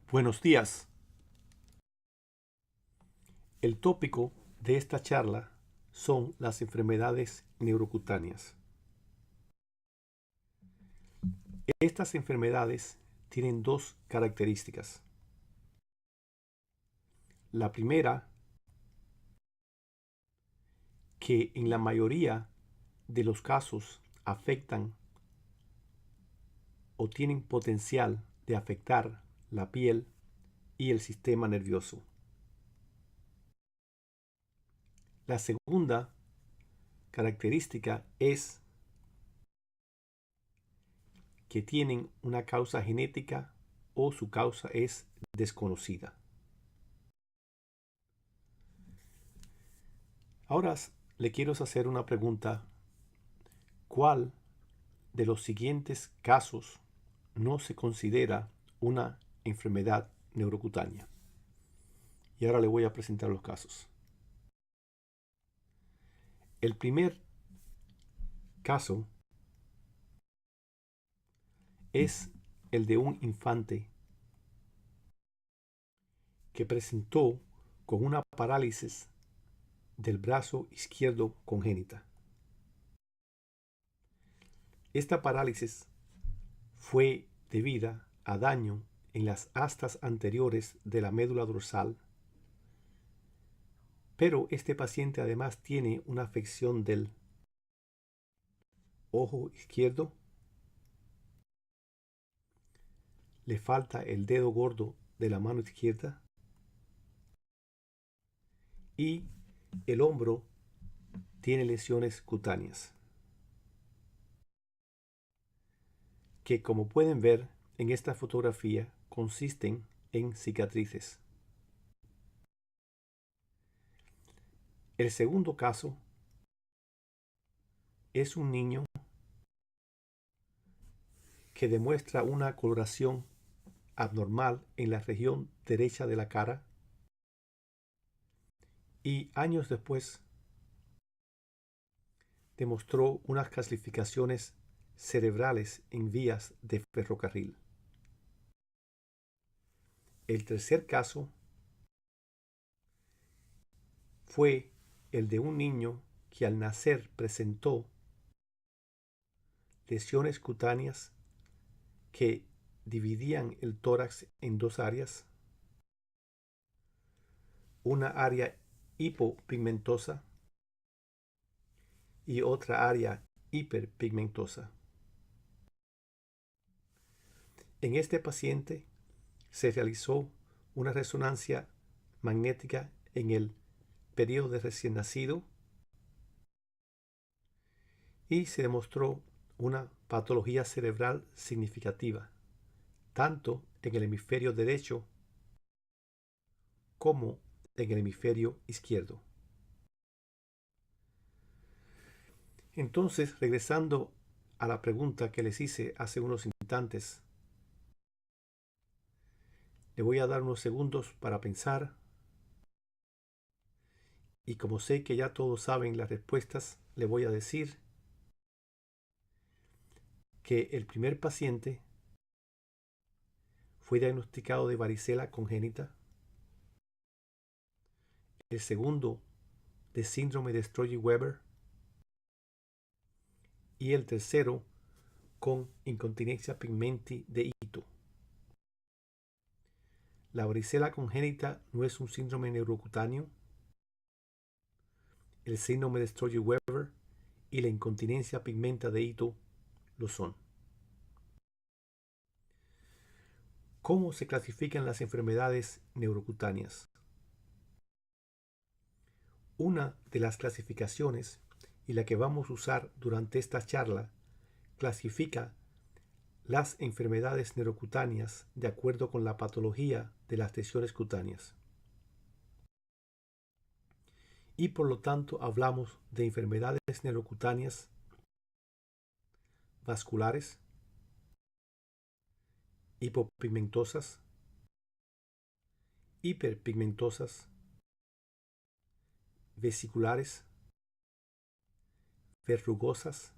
Buenos días. El tópico de esta charla son las enfermedades neurocutáneas. Estas enfermedades tienen dos características. La primera, que en la mayoría de los casos afectan o tienen potencial de afectar la piel y el sistema nervioso. La segunda característica es que tienen una causa genética o su causa es desconocida. Ahora le quiero hacer una pregunta. ¿Cuál de los siguientes casos no se considera una enfermedad neurocutánea? Y ahora le voy a presentar los casos. El primer caso es el de un infante que presentó con una parálisis del brazo izquierdo congénita. Esta parálisis fue debida a daño en las astas anteriores de la médula dorsal, pero este paciente además tiene una afección del ojo izquierdo, le falta el dedo gordo de la mano izquierda y el hombro tiene lesiones cutáneas que, como pueden ver en esta fotografía, consisten en cicatrices. El segundo caso es un niño que demuestra una coloración abnormal en la región derecha de la cara y años después demostró unas calcificaciones cerebrales en vías de ferrocarril. El tercer caso fue el de un niño que al nacer presentó lesiones cutáneas que dividían el tórax en dos áreas, una área hipopigmentosa y otra área hiperpigmentosa. En este paciente se realizó una resonancia magnética en el periodo de recién nacido y se demostró una patología cerebral significativa, tanto en el hemisferio derecho como en el hemisferio izquierdo. Entonces, regresando a la pregunta que les hice hace unos instantes, le voy a dar unos segundos para pensar y como sé que ya todos saben las respuestas, le voy a decir que el primer paciente fue diagnosticado de varicela congénita, el segundo de síndrome de Stroyer-Weber y el tercero con incontinencia pigmenti de Ito. La varicela congénita no es un síndrome neurocutáneo. El síndrome de Stroyer-Weber y la incontinencia pigmenta de Ito lo son. ¿Cómo se clasifican las enfermedades neurocutáneas? Una de las clasificaciones, y la que vamos a usar durante esta charla, clasifica las enfermedades neurocutáneas de acuerdo con la patología de las lesiones cutáneas. Y por lo tanto hablamos de enfermedades neurocutáneas vasculares, hipopigmentosas, hiperpigmentosas, vesiculares, verrugosas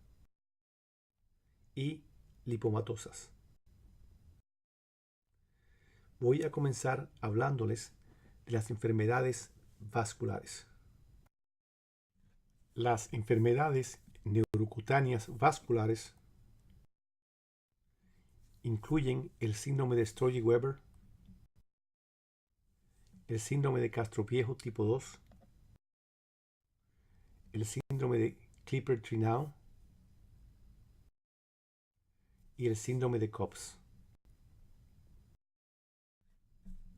y lipomatosas. Voy a comenzar hablándoles de las enfermedades vasculares. Las enfermedades neurocutáneas vasculares incluyen el síndrome de Sturge-Weber, el síndrome de Castroviejo tipo 2, el síndrome de Klippert-Trenaunay y el síndrome de Cobbs.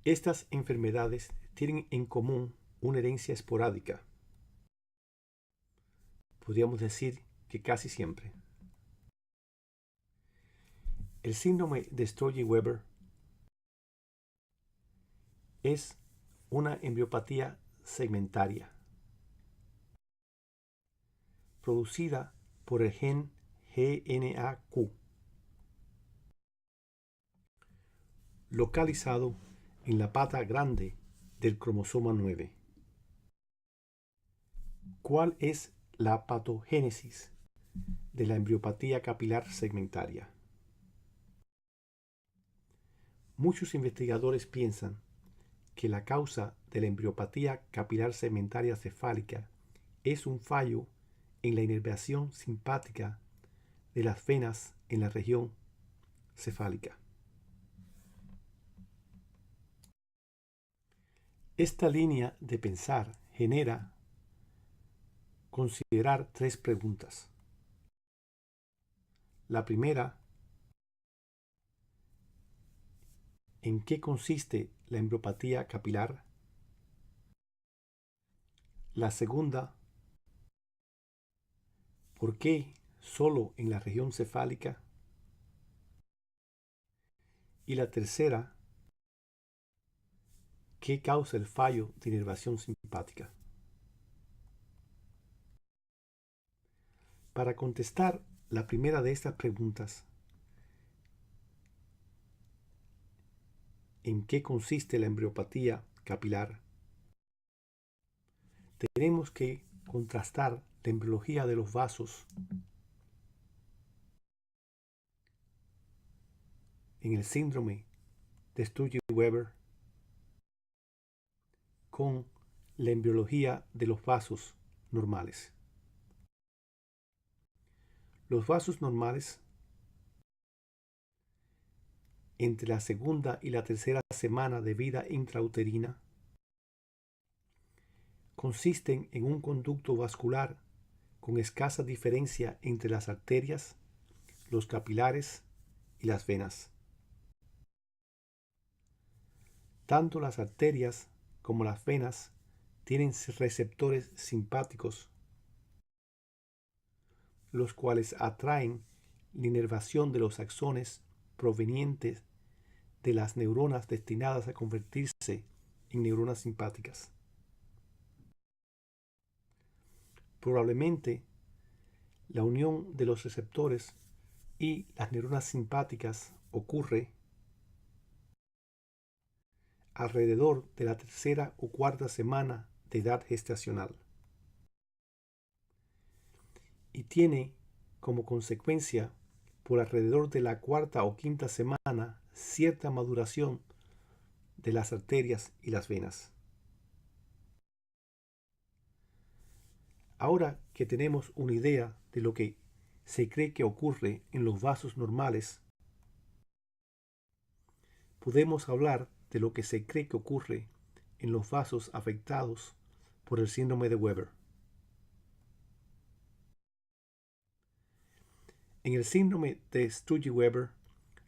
Estas enfermedades tienen en común una herencia esporádica. Podríamos decir que casi siempre. El síndrome de Sturge-Weber es una embriopatía segmentaria producida por el gen GNAQ, localizado en la pata grande del cromosoma 9. ¿Cuál es la patogénesis de la embriopatía capilar segmentaria? Muchos investigadores piensan que la causa de la embriopatía capilar segmentaria cefálica es un fallo en la inervación simpática de las venas en la región cefálica. Esta línea de pensar genera considerar tres preguntas. La primera, ¿en qué consiste la embriopatía capilar? La segunda, ¿por qué solo en la región cefálica? Y la tercera, ¿qué causa el fallo de inervación simpática? Para contestar la primera de estas preguntas, ¿en qué consiste la embriopatía capilar? Tenemos que contrastar la embriología de los vasos en el síndrome de Sturge-Weber con la embriología de los vasos normales. Los vasos normales, entre la segunda y la tercera semana de vida intrauterina, consisten en un conducto vascular con escasa diferencia entre las arterias, los capilares y las venas. Tanto las arterias como las venas tienen receptores simpáticos, los cuales atraen la inervación de los axones provenientes de las neuronas destinadas a convertirse en neuronas simpáticas. Probablemente la unión de los receptores y las neuronas simpáticas ocurre alrededor de la tercera o cuarta semana de edad gestacional y tiene como consecuencia por alrededor de la cuarta o quinta semana cierta maduración de las arterias y las venas. Ahora que tenemos una idea de lo que se cree que ocurre en los vasos normales, podemos hablar de lo que se cree que ocurre en los vasos afectados por el síndrome de Weber. En el síndrome de Sturge-Weber,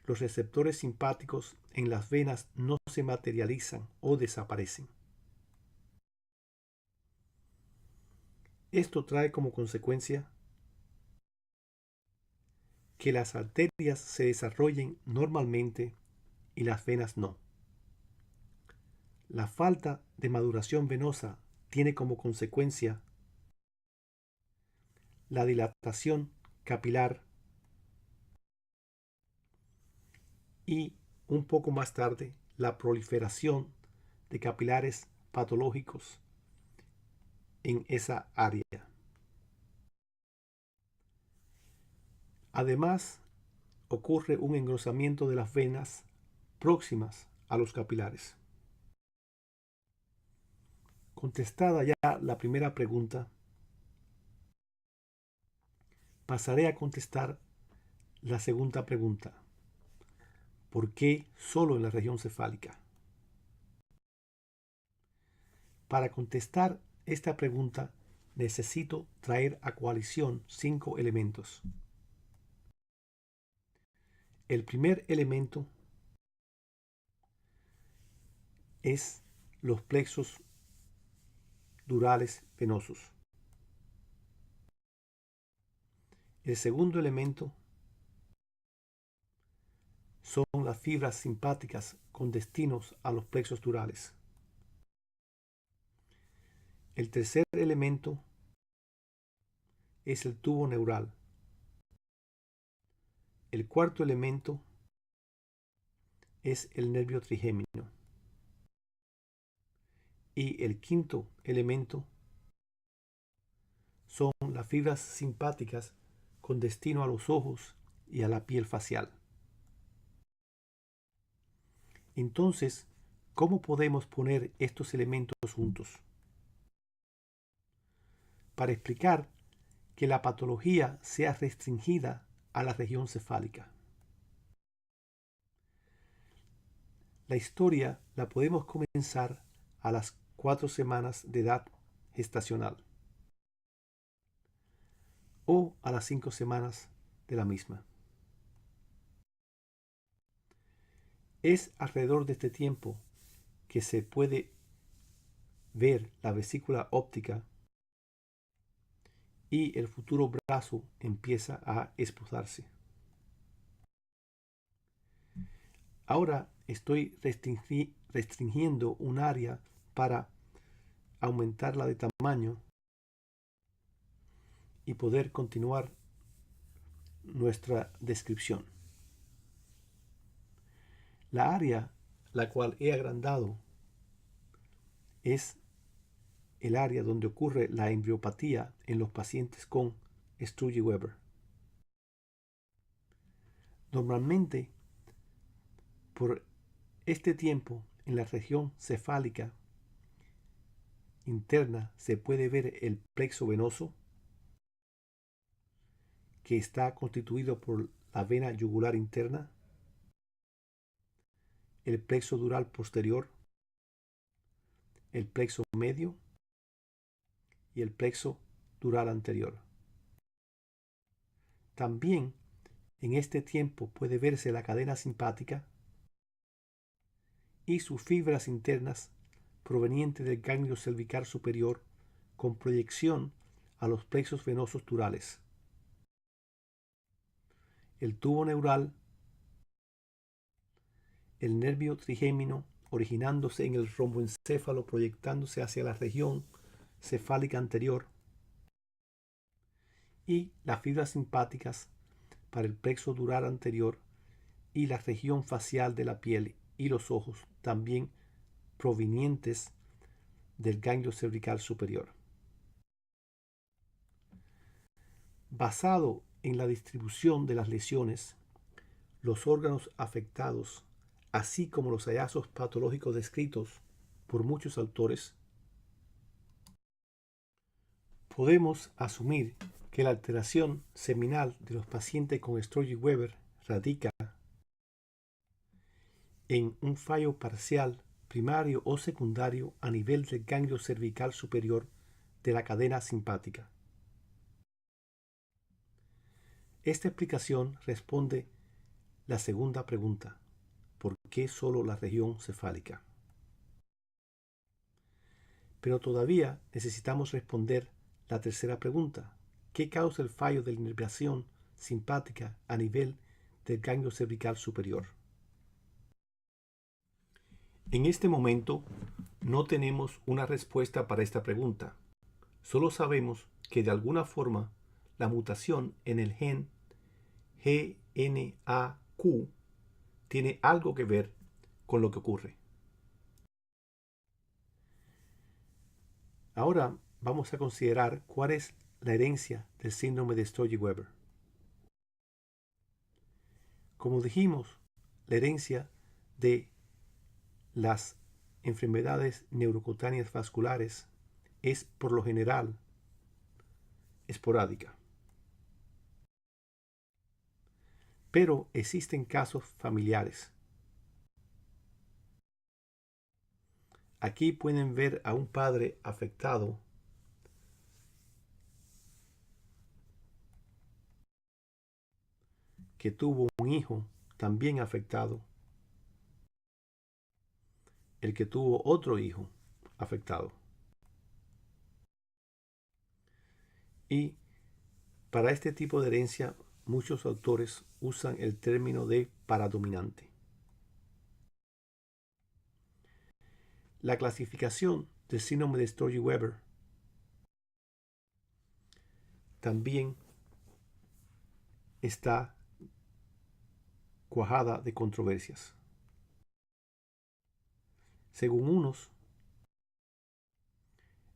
los receptores simpáticos en las venas no se materializan o desaparecen. Esto trae como consecuencia que las arterias se desarrollen normalmente y las venas no. La falta de maduración venosa tiene como consecuencia la dilatación capilar y un poco más tarde la proliferación de capilares patológicos en esa área. Además, ocurre un engrosamiento de las venas próximas a los capilares. Contestada ya la primera pregunta, pasaré a contestar la segunda pregunta. ¿Por qué solo en la región cefálica? Para contestar esta pregunta necesito traer a coalición 5 elementos. El primer elemento es los plexos durales venosos. El segundo elemento son las fibras simpáticas con destinos a los plexos durales. El tercer elemento es el tubo neural. El cuarto elemento es el nervio trigémino. Y el quinto elemento son las fibras simpáticas con destino a los ojos y a la piel facial. Entonces, ¿cómo podemos poner estos elementos juntos? Para explicar que la patología sea restringida a la región cefálica. La historia la podemos comenzar a las 4 semanas de edad gestacional o a las 5 semanas de la misma. Es alrededor de este tiempo que se puede ver la vesícula óptica y el futuro brazo empieza a esposarse. Ahora estoy restringiendo un área para aumentarla de tamaño y poder continuar nuestra descripción. La área la cual he agrandado es el área donde ocurre la embriopatía en los pacientes con Sturge-Weber. Normalmente, por este tiempo, en la región cefálica interna se puede ver el plexo venoso, que está constituido por la vena yugular interna, el plexo dural posterior, el plexo medio y el plexo dural anterior. También en este tiempo puede verse la cadena simpática y sus fibras internas provenientes del ganglio cervical superior con proyección a los plexos venosos durales. El tubo neural, el nervio trigémino originándose en el romboencéfalo proyectándose hacia la región cefálica anterior y las fibras simpáticas para el plexo dural anterior y la región facial de la piel y los ojos también provenientes del ganglio cervical superior. Basado en la distribución de las lesiones, los órganos afectados, así como los hallazgos patológicos descritos por muchos autores, podemos asumir que la alteración seminal de los pacientes con Sturge-Weber radica en un fallo parcial, primario o secundario a nivel del ganglio cervical superior de la cadena simpática. Esta explicación responde la segunda pregunta: ¿por qué solo la región cefálica? Pero todavía necesitamos responder la tercera pregunta: ¿qué causa el fallo de la inervación simpática a nivel del ganglio cervical superior? En este momento no tenemos una respuesta para esta pregunta. Solo sabemos que de alguna forma la mutación en el gen GNAQ tiene algo que ver con lo que ocurre. Ahora vamos a considerar cuál es la herencia del síndrome de Sturge-Weber. Como dijimos, la herencia de las enfermedades neurocutáneas vasculares es por lo general esporádica. Pero existen casos familiares. Aquí pueden ver a un padre afectado que tuvo un hijo también afectado, el que tuvo otro hijo afectado. Y para este tipo de herencia, muchos autores usan el término de paradominante. La clasificación del síndrome de Sturge-Weber también está cuajada de controversias. Según unos,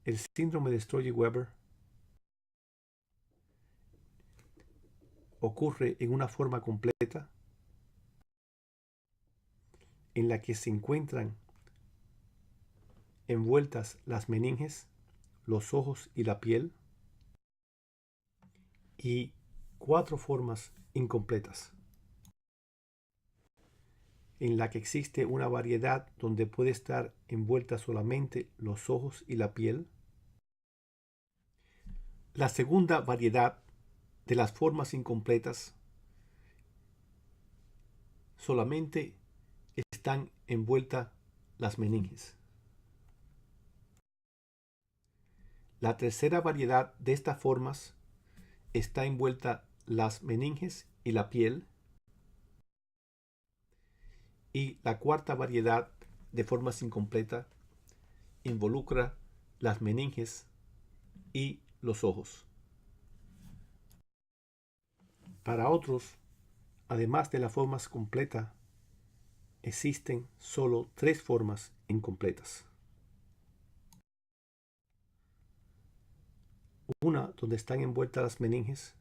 el síndrome de Sturge-Weber ocurre en una forma completa en la que se encuentran envueltas las meninges, los ojos y la piel, y 4 formas incompletas, en la que existe una variedad donde puede estar envuelta solamente los ojos y la piel. La segunda variedad de las formas incompletas solamente están envueltas las meninges. La tercera variedad de estas formas está envuelta las meninges y la piel. Y la cuarta variedad de formas incompletas involucra las meninges y los ojos. Para otros, además de las formas completas, existen solo 3 formas incompletas. Una donde están envueltas las meninges,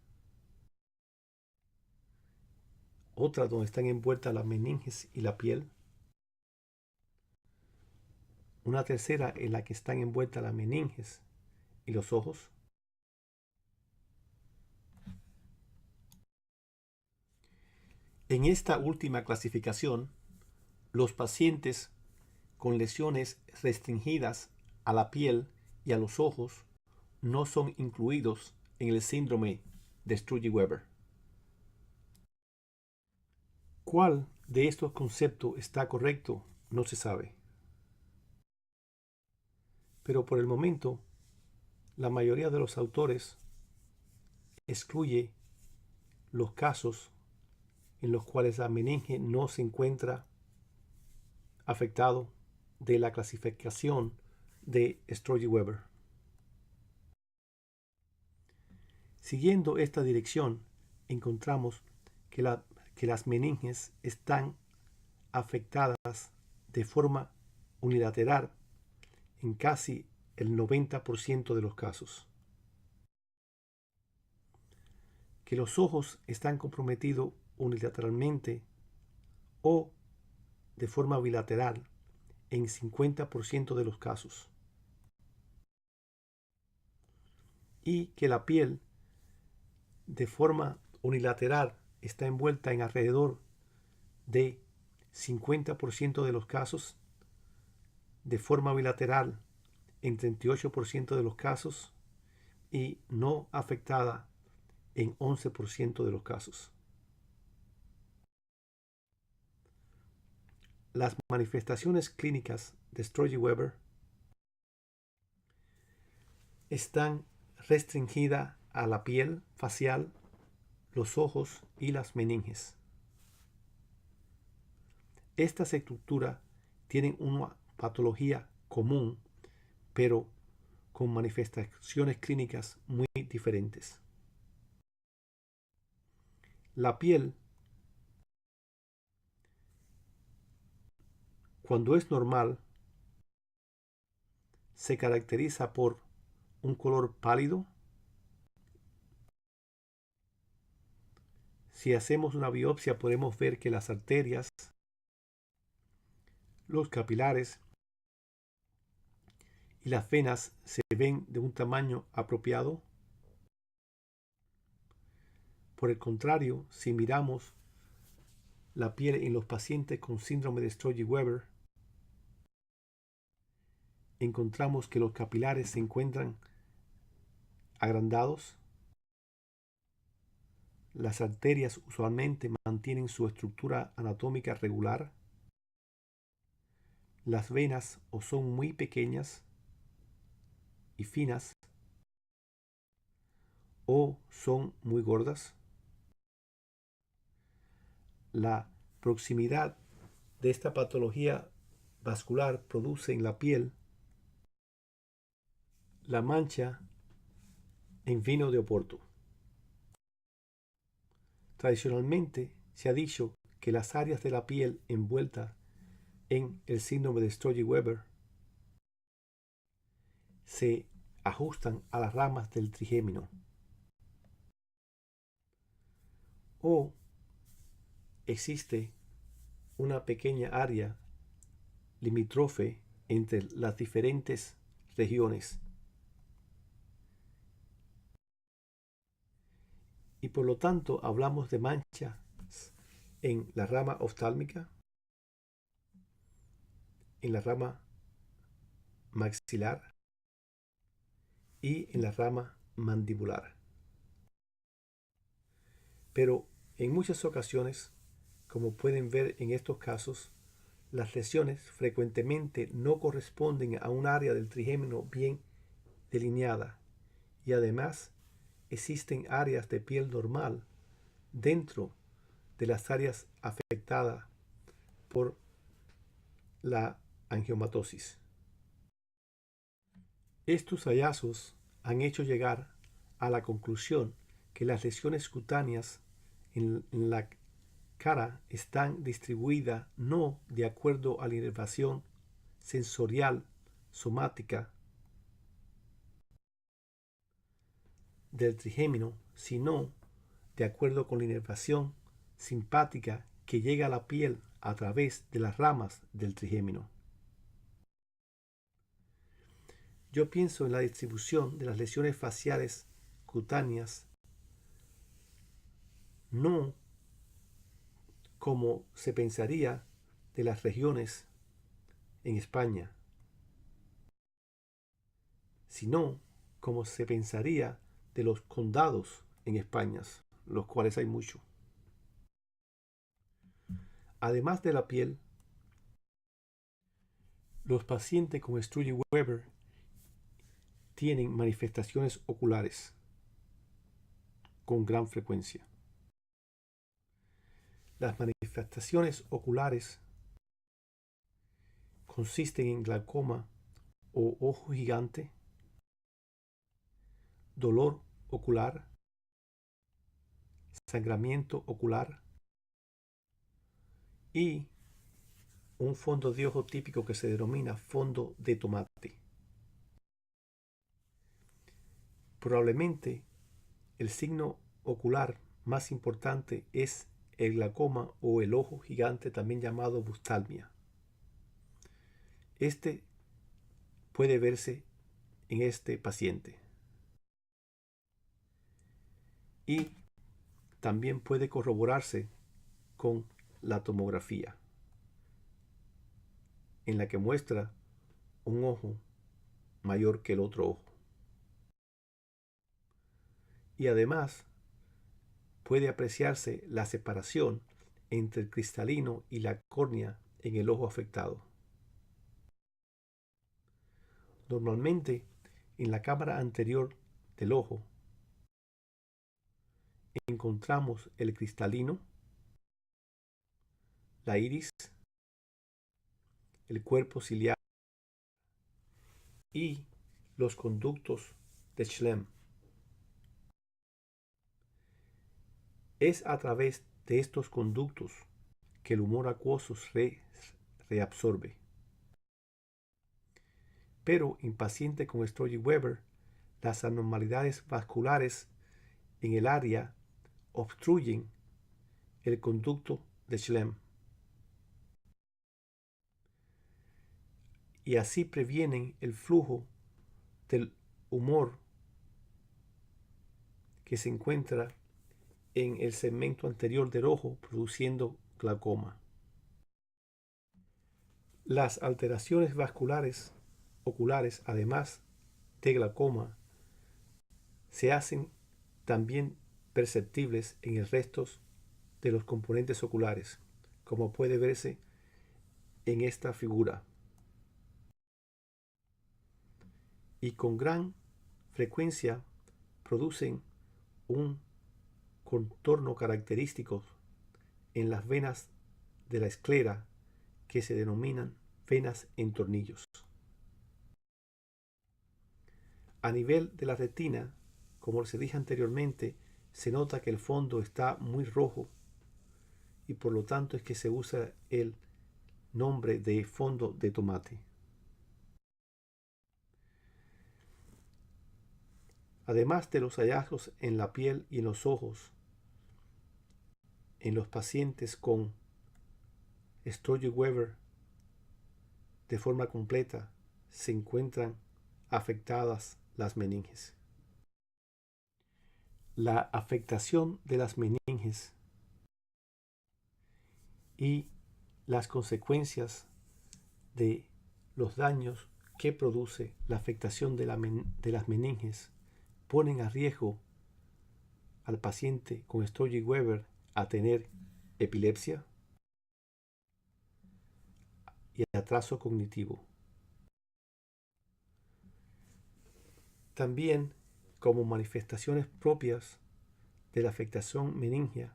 otra donde están envueltas las meninges y la piel, una tercera en la que están envueltas las meninges y los ojos, en esta última clasificación, los pacientes con lesiones restringidas a la piel y a los ojos no son incluidos en el síndrome de Sturge-Weber. ¿Cuál de estos conceptos está correcto? No se sabe. Pero por el momento, la mayoría de los autores excluye los casos en los cuales la meninge no se encuentra afectado de la clasificación de Sturge-Weber. Siguiendo esta dirección, encontramos que las meninges están afectadas de forma unilateral en casi el 90% de los casos. Que los ojos están comprometidos unilateralmente o de forma bilateral en 50% de los casos. Y que la piel de forma unilateral está envuelta en alrededor de 50% de los casos, de forma bilateral en 38% de los casos y no afectada en 11% de los casos. Las manifestaciones clínicas de Sturge-Weber están restringidas a la piel facial, los ojos y las meninges. Estas estructuras tienen una patología común, pero con manifestaciones clínicas muy diferentes. La piel, cuando es normal, se caracteriza por un color pálido. Si hacemos una biopsia podemos ver que las arterias Los capilares y las venas se ven de un tamaño apropiado. Por el contrario, si miramos la piel en los pacientes con síndrome de Sturge-Weber, encontramos que los capilares se encuentran agrandados. Las arterias usualmente mantienen su estructura anatómica regular. Las venas o son muy pequeñas y finas o son muy gordas. La proximidad de esta patología vascular produce en la piel la mancha en vino de Oporto. Tradicionalmente se ha dicho que las áreas de la piel envueltas en el síndrome de Sturge-Weber se ajustan a las ramas del trigémino, o existe una pequeña área limítrofe entre las diferentes regiones, y por lo tanto hablamos de manchas en la rama oftálmica, en la rama maxilar y en la rama mandibular. Pero en muchas ocasiones, como pueden ver en estos casos, las lesiones frecuentemente no corresponden a un área del trigémino bien delineada, y además existen áreas de piel normal dentro de las áreas afectadas por la angiomatosis. Estos hallazgos han hecho llegar a la conclusión que las lesiones cutáneas en la cara están distribuidas no de acuerdo a la inervación sensorial somática del trigémino, sino de acuerdo con la inervación simpática que llega a la piel a través de las ramas del trigémino. Yo pienso en la distribución de las lesiones faciales cutáneas no como se pensaría de las regiones en España, sino como se pensaría de los condados en España, los cuales hay muchos. Además de la piel, los pacientes con Sturge-Weber tienen manifestaciones oculares con gran frecuencia. Las manifestaciones oculares consisten en glaucoma o ojo gigante, dolor ocular, sangramiento ocular y un fondo de ojo típico que se denomina fondo de tomate. Probablemente el signo ocular más importante es el glaucoma o el ojo gigante, también llamado bustalmia. Este puede verse en este paciente y también puede corroborarse con la tomografía, en la que muestra un ojo mayor que el otro ojo. Y además puede apreciarse la separación entre el cristalino y la córnea en el ojo afectado. Normalmente, en la cámara anterior del ojo encontramos el cristalino, la iris, el cuerpo ciliar y los conductos de Schlemm. Es a través de estos conductos que el humor acuoso reabsorbe. Pero en pacientes con Sturge-Weber, las anormalidades vasculares en el área obstruyen el conducto de Schlemm. y así previenen el flujo del humor que se encuentra en el segmento anterior del ojo, produciendo glaucoma. Las alteraciones vasculares oculares, además de glaucoma, se hacen también perceptibles en el resto de los componentes oculares, como puede verse en esta figura. Y con gran frecuencia producen un contorno característico en las venas de la esclera que se denominan venas en tornillos. A nivel de la retina, como se dije anteriormente, se nota que el fondo está muy rojo y por lo tanto es que se usa el nombre de fondo de tomate. Además de los hallazgos en la piel y en los ojos, en los pacientes con Sturge-Weber de forma completa se encuentran afectadas las meninges. La afectación de las meninges y las consecuencias de los daños que produce la afectación de las meninges ponen a riesgo al paciente con Sturge-Weber a tener epilepsia y atraso cognitivo. También, como manifestaciones propias de la afectación meningia,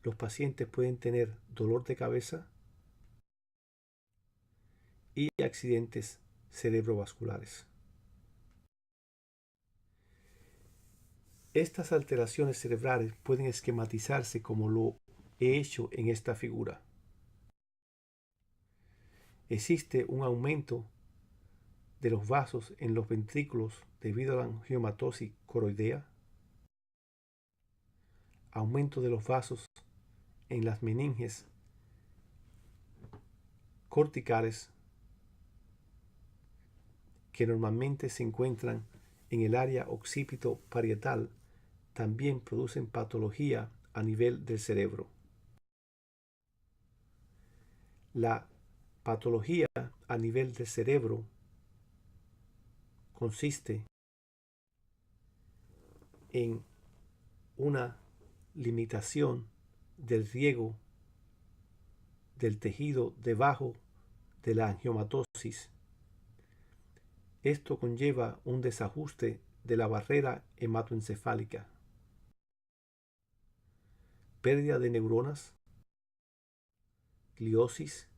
los pacientes pueden tener dolor de cabeza y accidentes cerebrovasculares. Estas alteraciones cerebrales pueden esquematizarse como lo he hecho en esta figura. Existe un aumento de los vasos en los ventrículos debido a la angiomatosis coroidea, aumento de los vasos en las meninges corticales que normalmente se encuentran en el área occipito-parietal, también producen patología a nivel del cerebro. La patología a nivel del cerebro consiste en una limitación del riego del tejido debajo de la angiomatosis. Esto conlleva un desajuste de la barrera hematoencefálica, pérdida de neuronas, gliosis,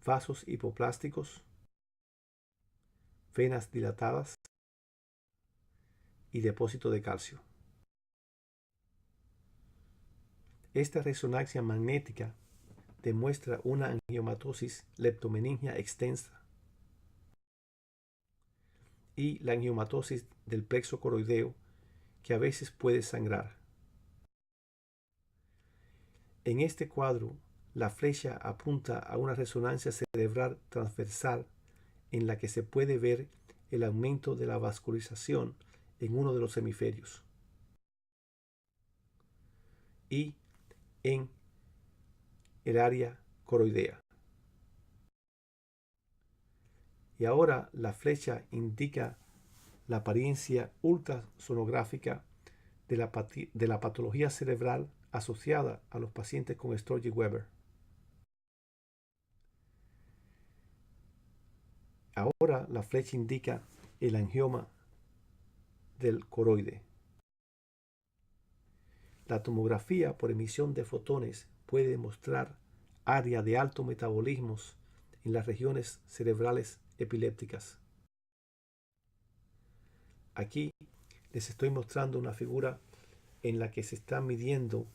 vasos hipoplásticos, venas dilatadas y depósito de calcio. Esta resonancia magnética demuestra una angiomatosis leptomeningia extensa y la angiomatosis del plexo coroideo que a veces puede sangrar. En este cuadro, la flecha apunta a una resonancia cerebral transversal en la que se puede ver el aumento de la vascularización en uno de los hemisferios y en el área coroidea. Y ahora la flecha indica la apariencia ultrasonográfica de la patología cerebral asociada a los pacientes con Sturge-Weber. Ahora la flecha indica el angioma del coroide. La tomografía por emisión de fotones puede mostrar área de alto metabolismo en las regiones cerebrales epilépticas. Aquí les estoy mostrando una figura en la que se está midiendo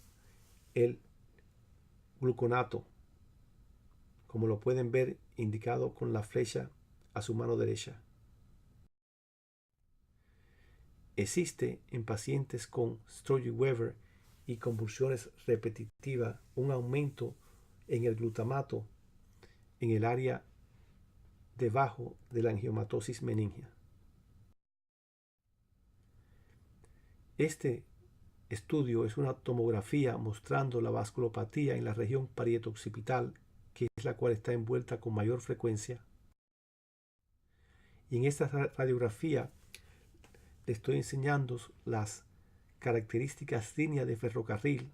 el gluconato, como lo pueden ver indicado con la flecha a su mano derecha. Existe en pacientes con Sturge-Weber y convulsiones repetitivas un aumento en el glutamato en el área debajo de la angiomatosis meningia. Este estudio es una tomografía mostrando la vasculopatía en la región parieto-occipital, que es la cual está envuelta con mayor frecuencia. Y en esta radiografía le estoy enseñando las características líneas de ferrocarril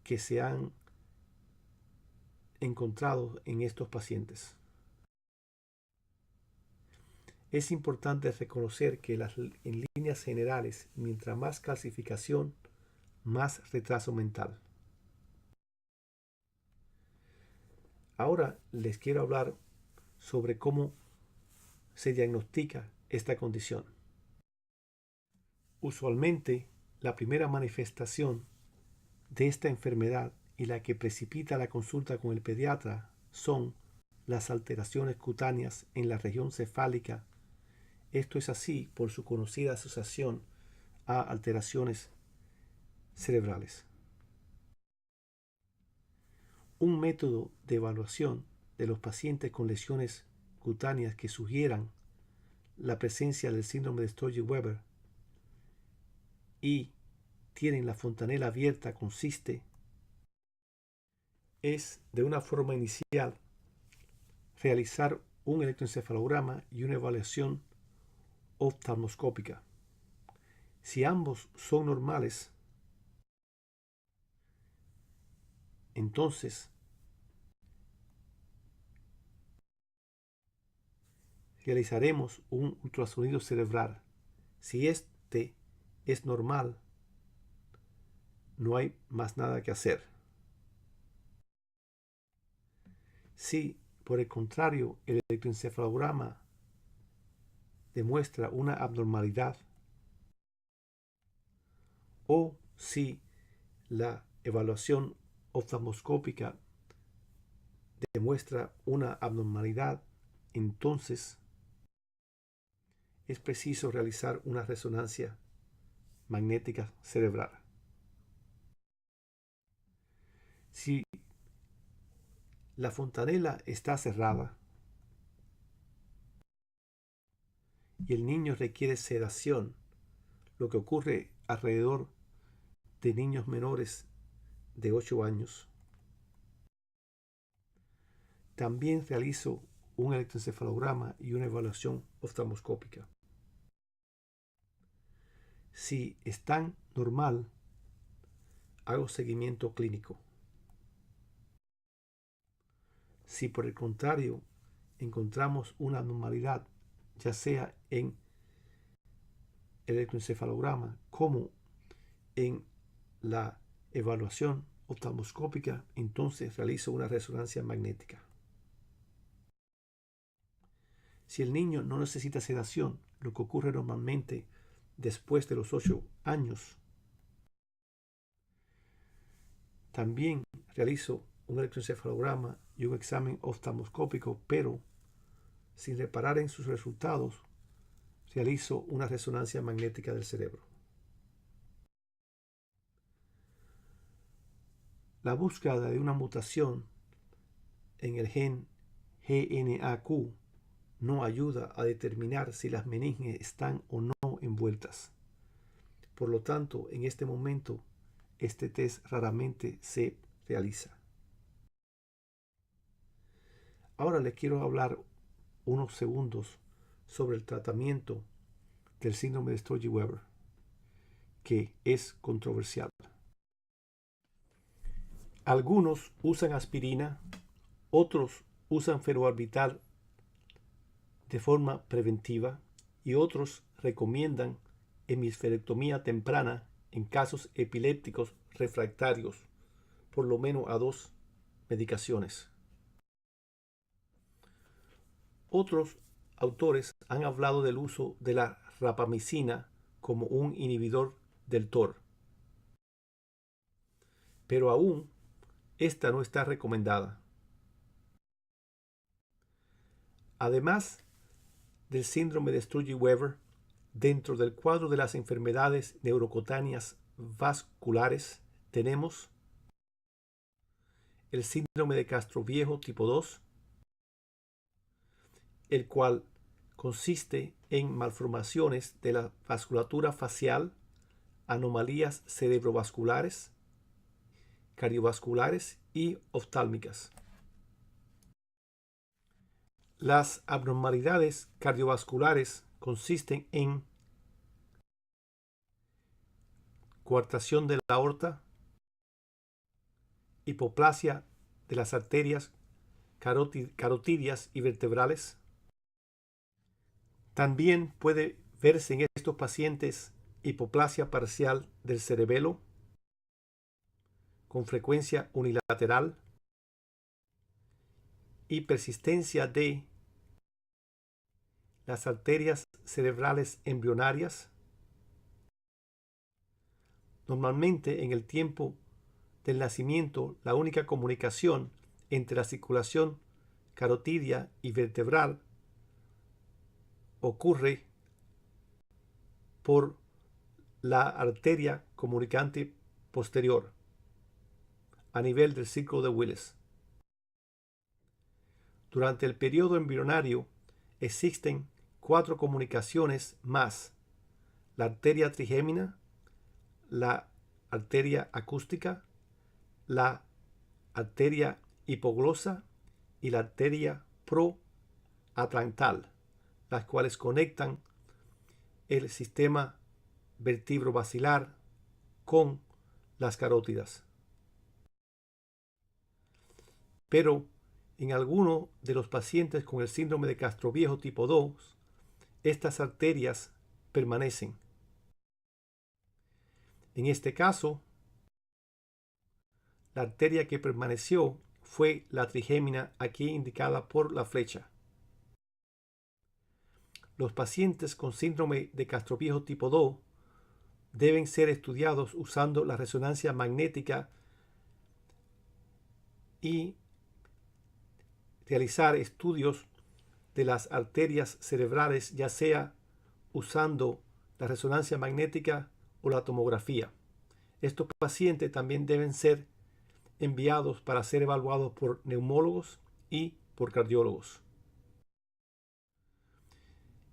que se han encontrado en estos pacientes. Es importante reconocer que en líneas generales, mientras más calcificación, más retraso mental. Ahora les quiero hablar sobre cómo se diagnostica esta condición. Usualmente, la primera manifestación de esta enfermedad y la que precipita la consulta con el pediatra son las alteraciones cutáneas en la región cefálica. Esto es así por su conocida asociación a alteraciones cerebrales. Un método de evaluación de los pacientes con lesiones cutáneas que sugieran la presencia del síndrome de Sturge-Weber y tienen la fontanela abierta es de una forma inicial realizar un electroencefalograma y una evaluación oftalmoscópica. Si ambos son normales, entonces realizaremos un ultrasonido cerebral. Si este es normal, no hay más nada que hacer. Si, por el contrario, el electroencefalograma demuestra una abnormalidad, o si la evaluación oftalmoscópica demuestra una abnormalidad, entonces es preciso realizar una resonancia magnética cerebral. Si la fontanela está cerrada y el niño requiere sedación, lo que ocurre alrededor de niños menores de 8 años, también realizo un electroencefalograma y una evaluación oftalmoscópica. Si están normal, hago seguimiento clínico. Si por el contrario encontramos una anormalidad, ya sea en el electroencefalograma como en la evaluación oftalmoscópica, entonces realizo una resonancia magnética. Si el niño no necesita sedación, lo que ocurre normalmente después de los 8 años, también realizo un electroencefalograma y un examen oftalmoscópico, pero sin reparar en sus resultados, realizo una resonancia magnética del cerebro. La búsqueda de una mutación en el gen GNAQ no ayuda a determinar si las meninges están o no envueltas. Por lo tanto, en este momento, este test raramente se realiza. Ahora les quiero hablar unos segundos sobre el tratamiento del síndrome de Sturge-Weber, que es controversial. Algunos usan aspirina, otros usan feroarbital de forma preventiva y otros recomiendan hemisferectomía temprana en casos epilépticos refractarios, por lo menos a 2 medicaciones. Otros autores han hablado del uso de la rapamicina como un inhibidor del TOR, pero aún esta no está recomendada. Además del síndrome de Sturge-Weber, dentro del cuadro de las enfermedades neurocutáneas vasculares tenemos el síndrome de Castroviejo tipo 2 el cual consiste en malformaciones de la vasculatura facial, anomalías cerebrovasculares, cardiovasculares y oftálmicas. Las abnormalidades cardiovasculares consisten en coartación de la aorta, hipoplasia de las arterias carotidias y vertebrales. También puede verse en estos pacientes hipoplasia parcial del cerebelo, con frecuencia unilateral, y persistencia de las arterias cerebrales embrionarias. Normalmente, en el tiempo del nacimiento, la única comunicación entre la circulación carotidia y vertebral ocurre por la arteria comunicante posterior a nivel del círculo de Willis. Durante el periodo embrionario existen 4 comunicaciones más: la arteria trigémina, la arteria acústica, la arteria hipoglosa y la arteria proatlantal, las cuales conectan el sistema vertebrobasilar con las carótidas. Pero en algunos de los pacientes con el síndrome de Castroviejo tipo 2, estas arterias permanecen. En este caso, la arteria que permaneció fue la trigémina, aquí indicada por la flecha. Los pacientes con síndrome de Castroviejo tipo 2 deben ser estudiados usando la resonancia magnética y realizar estudios de las arterias cerebrales, ya sea usando la resonancia magnética o la tomografía. Estos pacientes también deben ser enviados para ser evaluados por neumólogos y por cardiólogos.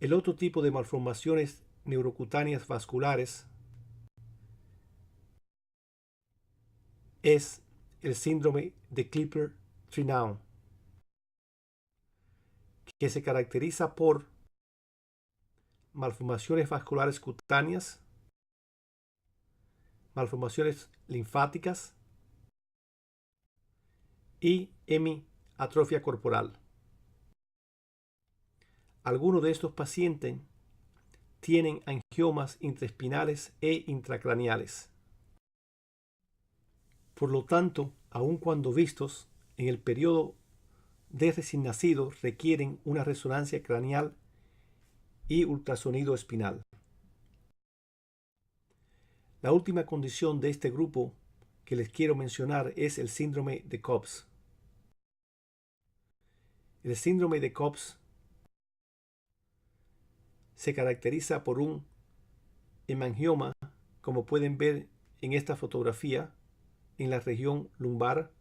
El otro tipo de malformaciones neurocutáneas vasculares es el síndrome de Klippel-Trenaunay, que se caracteriza por malformaciones vasculares cutáneas, malformaciones linfáticas y hemiatrofia corporal. Algunos de estos pacientes tienen angiomas intraespinales e intracraneales. Por lo tanto, aun cuando vistos en el periodo de recién nacido, requieren una resonancia craneal y ultrasonido espinal. La última condición de este grupo que les quiero mencionar es el síndrome de Cobbs. El síndrome de Cobbs se caracteriza por un hemangioma, como pueden ver en esta fotografía, en la región lumbar,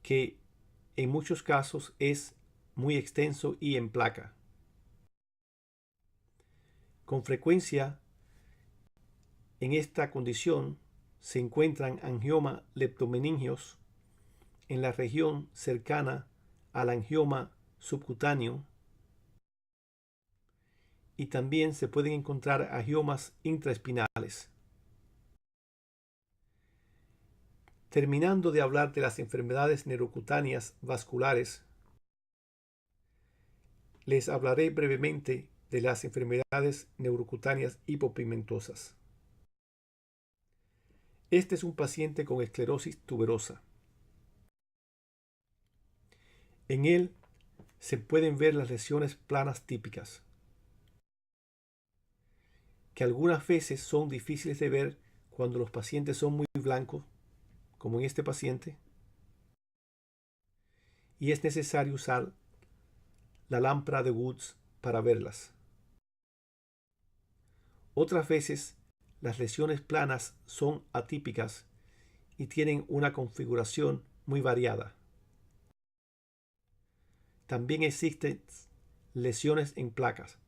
que en muchos casos es muy extenso y en placa. Con frecuencia, en esta condición se encuentran angioma leptomeningeos en la región cercana al angioma subcutáneo, y también se pueden encontrar angiomas intraespinales. Terminando de hablar de las enfermedades neurocutáneas vasculares, les hablaré brevemente de las enfermedades neurocutáneas hipopigmentosas. Este es un paciente con esclerosis tuberosa. En él se pueden ver las lesiones planas típicas, que algunas veces son difíciles de ver cuando los pacientes son muy blancos, como en este paciente, y es necesario usar la lámpara de Woods para verlas. Otras veces las lesiones planas son atípicas y tienen una configuración muy variada. también existen lesiones en placas.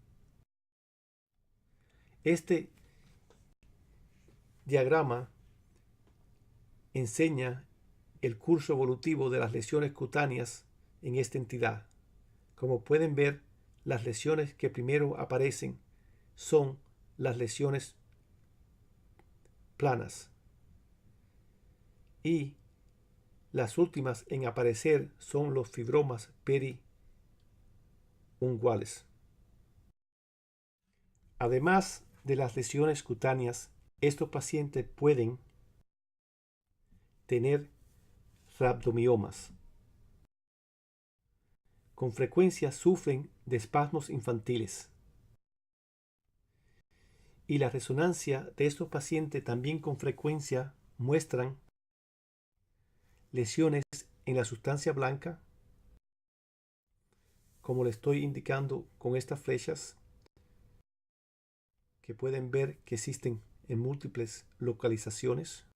Este diagrama enseña el curso evolutivo de las lesiones cutáneas en esta entidad. Como pueden ver, las lesiones que primero aparecen son las lesiones planas y las últimas en aparecer son los fibromas periunguales. Además de las lesiones cutáneas, estos pacientes pueden tener rhabdomiomas. Con frecuencia sufren de espasmos infantiles. Y la resonancia de estos pacientes también con frecuencia muestran lesiones en la sustancia blanca, como le estoy indicando con estas flechas, que pueden ver que existen en múltiples localizaciones.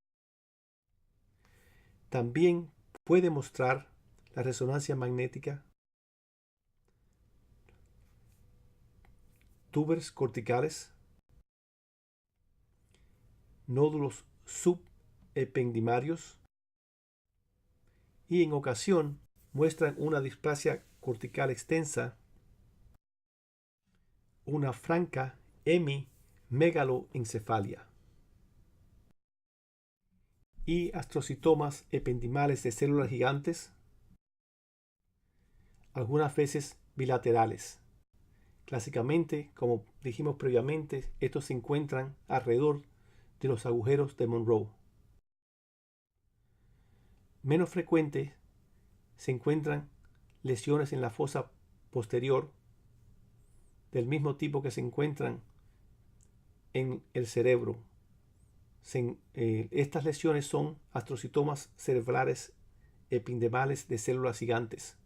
También puede mostrar la resonancia magnética, túberes corticales, nódulos subependimarios y en ocasión muestran una displasia cortical extensa, una franca hemimegaloencefalia y astrocitomas ependimales de células gigantes, algunas veces bilaterales. Clásicamente, como dijimos previamente, estos se encuentran alrededor de los agujeros de Monroe. Menos frecuentes se encuentran lesiones en la fosa posterior del mismo tipo que se encuentran en el cerebro. Estas lesiones son astrocitomas cerebrales epidemales de células gigantes.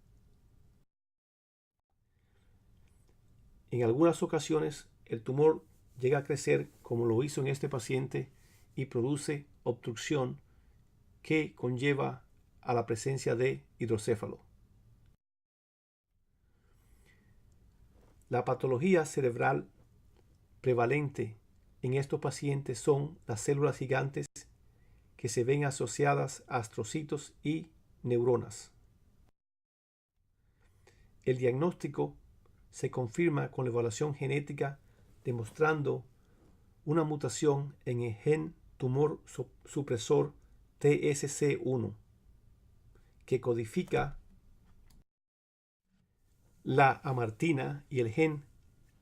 En algunas ocasiones el tumor llega a crecer como lo hizo en este paciente y produce obstrucción que conlleva a la presencia de hidrocéfalo. La patología cerebral prevalente en estos pacientes son las células gigantes que se ven asociadas a astrocitos y neuronas. El diagnóstico se confirma con la evaluación genética demostrando una mutación en el gen tumor supresor TSC1 que codifica la amartina y el gen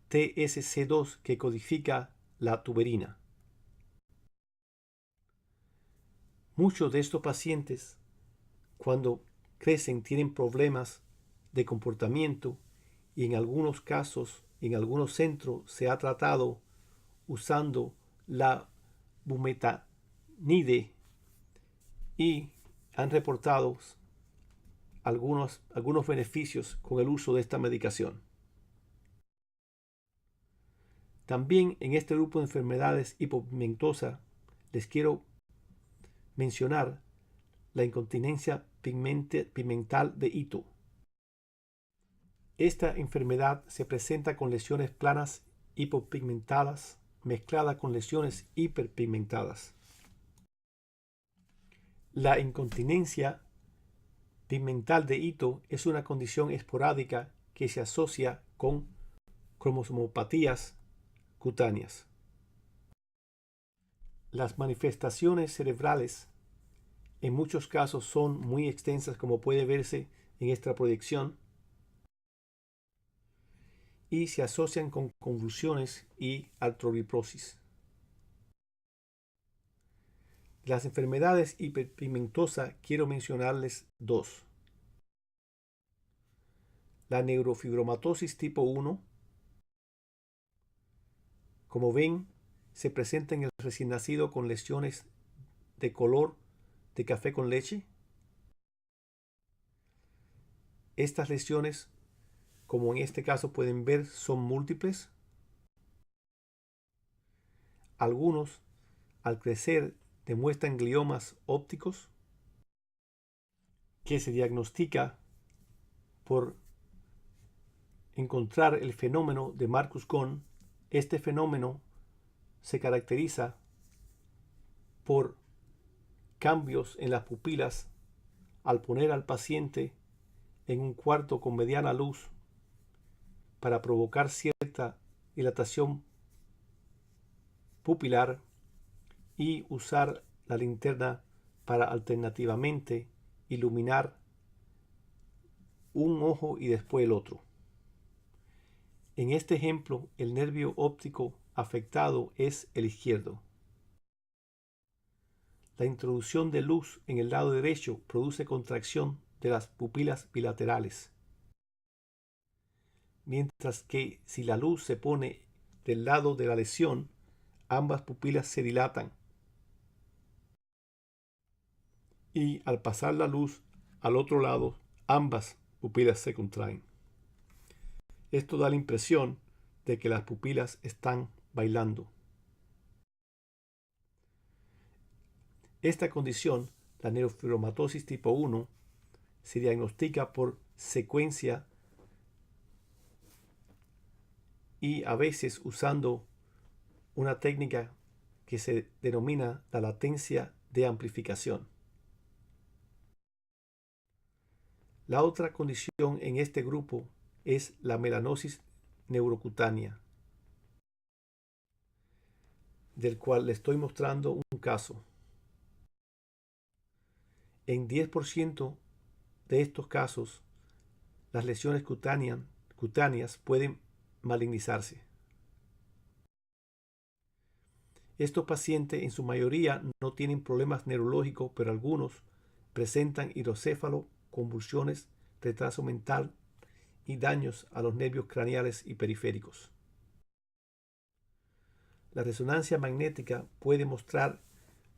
TSC2 que codifica la tuberina. Muchos de estos pacientes, cuando crecen, tienen problemas de comportamiento y en algunos casos, en algunos centros, se ha tratado usando la bumetanide y han reportado algunos beneficios con el uso de esta medicación. También en este grupo de enfermedades hipopigmentosas les quiero mencionar la incontinencia pigmental de Ito. Esta enfermedad se presenta con lesiones planas hipopigmentadas mezcladas con lesiones hiperpigmentadas. La incontinencia pigmental de Ito es una condición esporádica que se asocia con cromosomopatías cutáneas. Las manifestaciones cerebrales en muchos casos son muy extensas, como puede verse en esta proyección, y se asocian con convulsiones y artroliposis. De las enfermedades hiperpigmentosas quiero mencionarles dos. La neurofibromatosis tipo 1, como ven, se presenta en el recién nacido con lesiones de color de café con leche. Estas lesiones, como en este caso pueden ver, son múltiples. Algunos, al crecer, demuestran gliomas ópticos que se diagnostica por encontrar el fenómeno de Marcus-Kohn, este fenómeno se caracteriza por cambios en las pupilas al poner al paciente en un cuarto con mediana luz para provocar cierta dilatación pupilar y usar la linterna para alternativamente iluminar un ojo y después el otro. En este ejemplo, el nervio óptico afectado es el izquierdo. La introducción de luz en el lado derecho produce contracción de las pupilas bilaterales, mientras que si la luz se pone del lado de la lesión, ambas pupilas se dilatan y al pasar la luz al otro lado, ambas pupilas se contraen. Esto da la impresión de que las pupilas están bailando. Esta condición, la neurofibromatosis tipo 1, se diagnostica por secuencia y a veces usando una técnica que se denomina la latencia de amplificación. La otra condición en este grupo es la melanosis neurocutánea, del cual le estoy mostrando un caso. En 10% de estos casos, las lesiones cutáneas pueden malignizarse. Estos pacientes en su mayoría no tienen problemas neurológicos, pero algunos presentan hidrocéfalo, convulsiones, retraso mental y daños a los nervios craneales y periféricos. La resonancia magnética puede mostrar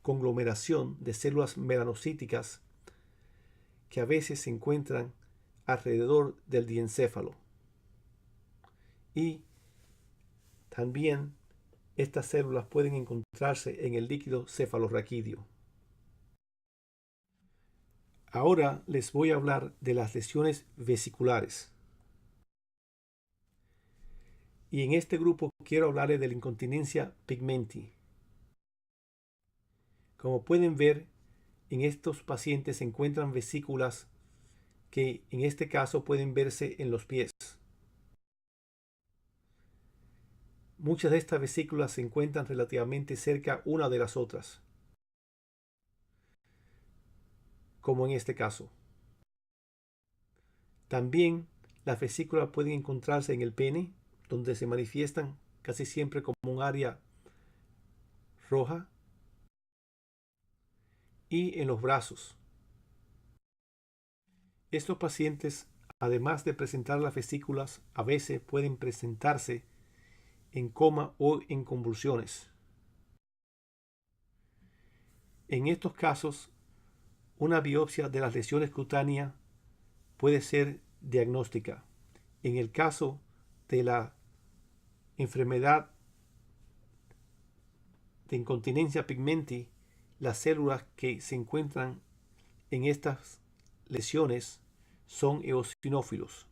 conglomeración de células melanocíticas que a veces se encuentran alrededor del diencéfalo. Y también estas células pueden encontrarse en el líquido cefalorraquídeo. Ahora les voy a hablar de las lesiones vesiculares. Y en este grupo quiero hablarles de la incontinencia pigmenti. Como pueden ver, en estos pacientes se encuentran vesículas que en este caso pueden verse en los pies. Muchas de estas vesículas se encuentran relativamente cerca una de las otras, como en este caso. También las vesículas pueden encontrarse en el pene, donde se manifiestan casi siempre como un área roja, y en los brazos. Estos pacientes, además de presentar las vesículas, a veces pueden presentarse en coma o en convulsiones. En estos casos, una biopsia de las lesiones cutáneas puede ser diagnóstica. En el caso de la enfermedad de incontinencia pigmenti, las células que se encuentran en estas lesiones son eosinófilos.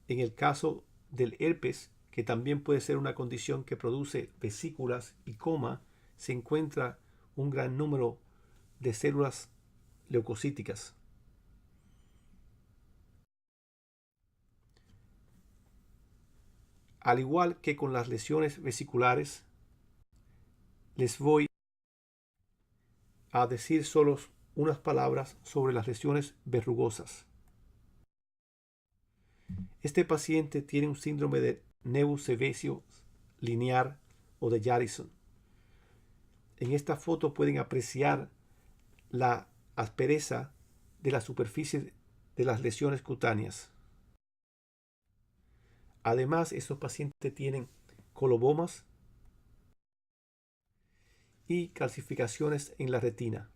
En el caso del herpes, que también puede ser una condición que produce vesículas y coma, se encuentra un gran número de células leucocíticas. Al igual que con las lesiones vesiculares, les voy a decir solo unas palabras sobre las lesiones verrugosas. Este paciente tiene un síndrome de nevus sevesio linear o de Jarrison. En esta foto pueden apreciar la aspereza de la superficie de las lesiones cutáneas. Además, estos pacientes tienen colobomas y calcificaciones en la retina.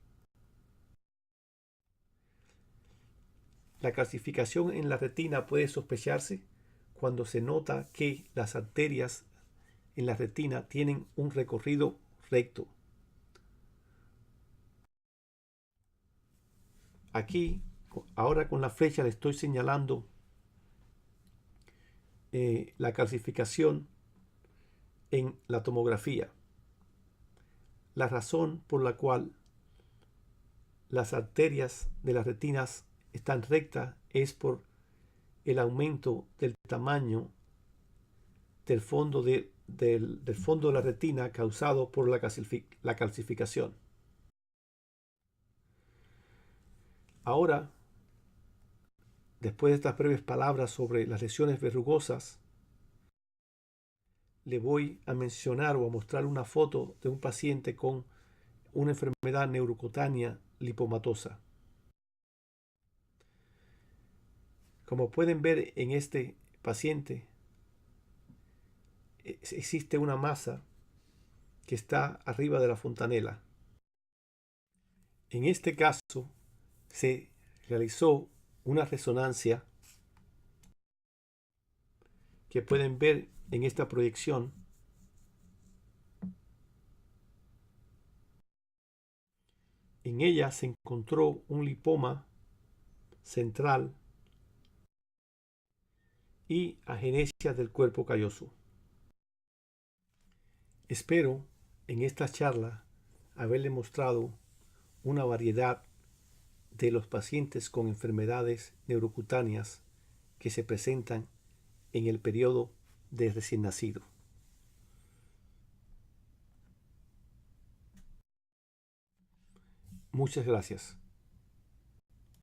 La calcificación en la retina puede sospecharse cuando se nota que las arterias en la retina tienen un recorrido recto. Aquí, ahora con la flecha le estoy señalando la calcificación en la tomografía. La razón por la cual las arterias de las retinas están rectas es por el aumento del tamaño del fondo de la retina causado por la calcificación. Ahora, después de estas breves palabras sobre las lesiones verrugosas, le voy a mencionar o a mostrar una foto de un paciente con una enfermedad neurocutánea lipomatosa. Como pueden ver en este paciente, existe una masa que está arriba de la fontanela. En este caso, se realizó una resonancia que pueden ver en esta proyección. En ella se encontró un lipoma central y agenesia del cuerpo calloso. Espero en esta charla haberle mostrado una variedad de los pacientes con enfermedades neurocutáneas que se presentan en el periodo de recién nacido. Muchas gracias.